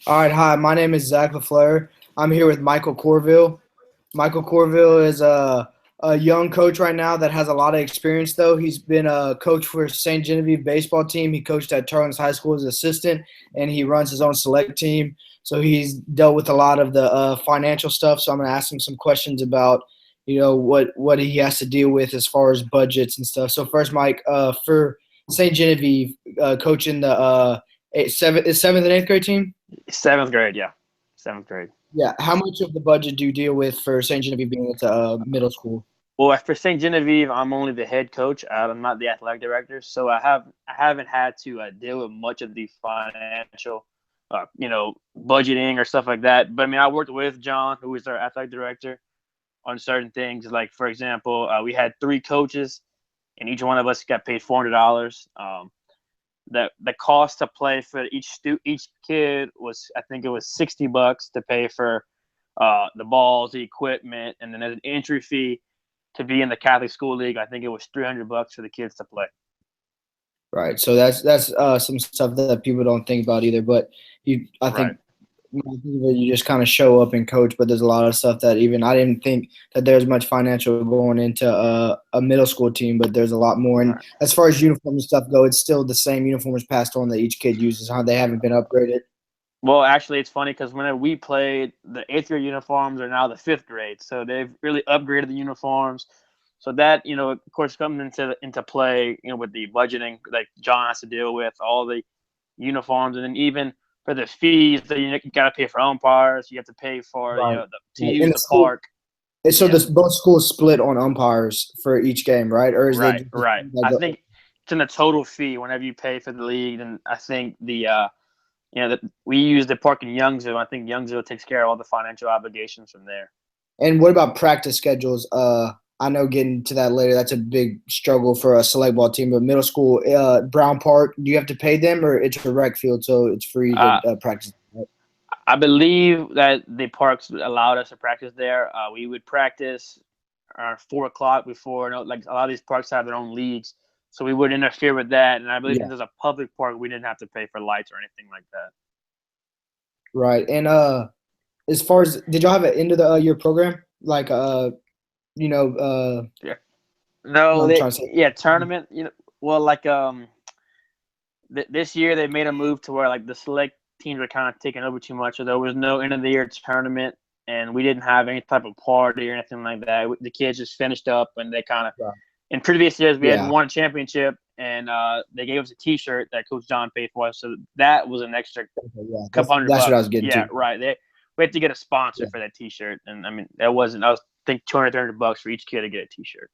All right, hi. My name is Zach LaFleur. I'm here with Michael Corville. Michael Corville is a young coach right now that has a lot of experience, though. He's been a coach for St. Genevieve baseball team. He coached at Tarleton's High School as assistant, and he runs his own select team. So he's dealt with a lot of the financial stuff. So I'm going to ask him some questions about, what he has to deal with as far as budgets and stuff. So first, Mike, for St. Genevieve, coaching the seventh and eighth grade team. Seventh grade, yeah. Seventh grade. Yeah. How much of the budget do you deal with for St. Genevieve being at middle school? Well, for St. Genevieve, I'm only the head coach. I'm not the athletic director, so I haven't had to deal with much of the financial, budgeting or stuff like that. But I mean, I worked with John, who is our athletic director, on certain things. Like for example, we had three coaches, and each one of us got paid $400. The cost to play for each kid was, I think it was $60 to pay for the balls, the equipment, and then there's an entry fee to be in the Catholic School League. I think it was $300 for the kids to play. Right. So that's some stuff that people don't think about either. But I think Right. you just kind of show up and coach. But there's a lot of stuff that even I didn't think that there's much financial going into a middle school team. But there's a lot more. And Right. as far as uniform and stuff go, it's still the same uniforms passed on that each kid uses. Huh? They haven't been upgraded. Well, actually, it's funny because whenever we played, the eighth grade uniforms are now the fifth grade, so they've really upgraded the uniforms. So that, of course, comes into play, with the budgeting that John has to deal with, all the uniforms, and then even for the fees that you got to pay for umpires, you have to pay for Right. to Right. use And the the school. park. And so Yeah, this both schools split on umpires for each game, right? Or is they right, just right. like I think it's in the total fee whenever you pay for the league, and I think that we use the park in Youngsville. I think Youngsville takes care of all the financial obligations from there. And what about practice schedules? I know getting to that later, that's a big struggle for a select ball team. But middle school, Brown Park, do you have to pay them, or it's a rec field, so it's free to Uh, practice? I believe that the parks allowed us to practice there. We would practice at 4 o'clock before. Like a lot of these parks have their own leagues, so we would interfere with that. And I believe Yeah, since there's a public park, we didn't have to pay for lights or anything like that. right. And as far as did y'all have an end of the year program? Like you know, Yeah. what No, I'm trying to say. tournament. Well, like this year they made a move to where like the select teams are kind of taking over too much, so there was no end of the year tournament, and we didn't have any type of party or anything like that. The kids just finished up, and they kind of Right. in previous years we had Yeah. won a championship, and they gave us a T-shirt that Coach John paid for us, so that was an extra Okay, yeah. couple hundred That's what I bucks. was getting Yeah, to. right. We had to get a sponsor Yeah. for that T-shirt, and I mean that wasn't. I was think 200, $300 for each kid to get a T-shirt.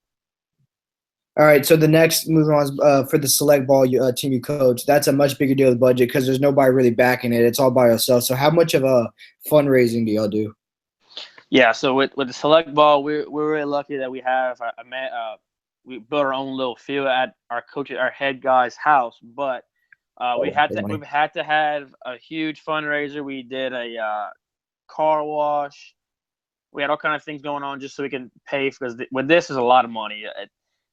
All right, so the next move on is for the select ball team you coach. That's a much bigger deal of the budget because there's nobody really backing it. It's all by yourself. So how much of a fundraising do y'all do? Yeah, so with the select ball, we're really lucky that we have we built our own little field at our head guy's house, but Oh, big money. we've had to have a huge fundraiser. We did a car wash. We had all kind of things going on just so we can pay because with this is a lot of money.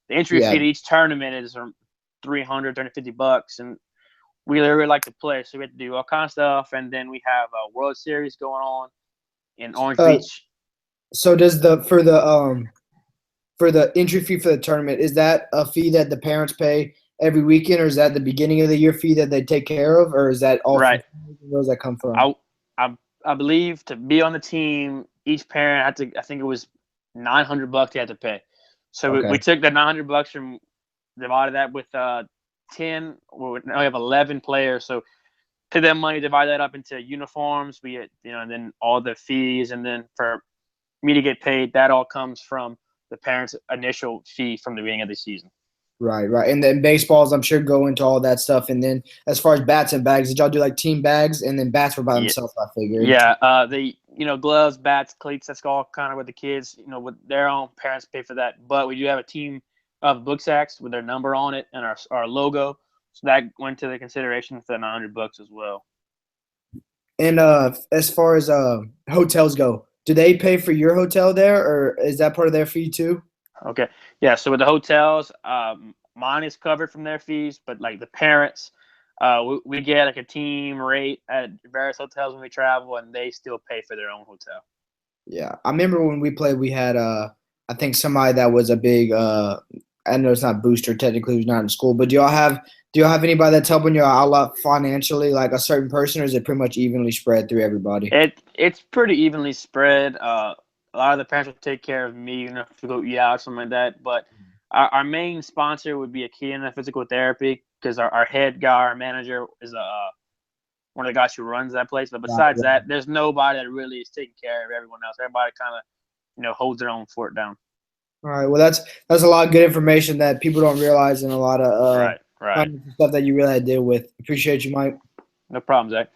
The entry Yeah, fee to each tournament is from 350 bucks, and we really like to play, so we have to do all kind of stuff. And then we have a World Series going on in Orange Uh, Beach. so does for the entry fee for the tournament, is that a fee that the parents pay every weekend, or is that the beginning of the year fee that they take care of, or is that all from Right. where does that come from? I I I believe to be on the team, each parent had to. I think it was $900 they had to pay. So we Okay. took the $900 from divided that with 10. Well, now we have 11 players, so to them money divide that up into uniforms. We had, and then all the fees, and then for me to get paid, that all comes from the parents' initial fee from the beginning of the season. Right, right. And then baseballs, I'm sure, go into all that stuff. And then as far as bats and bags, did y'all do like team bags and then bats were by Yeah, themselves, I figured. yeah. The gloves, bats, cleats. That's all kind of with the kids. With their own parents pay for that. But we do have a team of book sacks with their number on it and our logo. So that went to the consideration for the $900 as well. And as far as hotels go, do they pay for your hotel there, or is that part of their fee too? Okay. Yeah. So with the hotels, mine is covered from their fees, but like the parents, We get like a team rate at various hotels when we travel, and they still pay for their own hotel. Yeah, I remember when we played, we had I think somebody that was a big I know it's not booster technically, who's not in school, but do y'all have anybody that's helping you out a lot financially, like a certain person, or is it pretty much evenly spread through everybody? It's pretty evenly spread. A lot of the parents will take care of me, if we go eat out or something like that. But our main sponsor would be Akina Physical Therapy because our head guy, our manager, is one of the guys who runs that place. But besides that, there's nobody that really is taking care of everyone else. Everybody kind of holds their own fort down. All right. Well, that's a lot of good information that people don't realize, and a lot of Right. stuff that you really deal with. Appreciate you, Mike. No problem, Zach.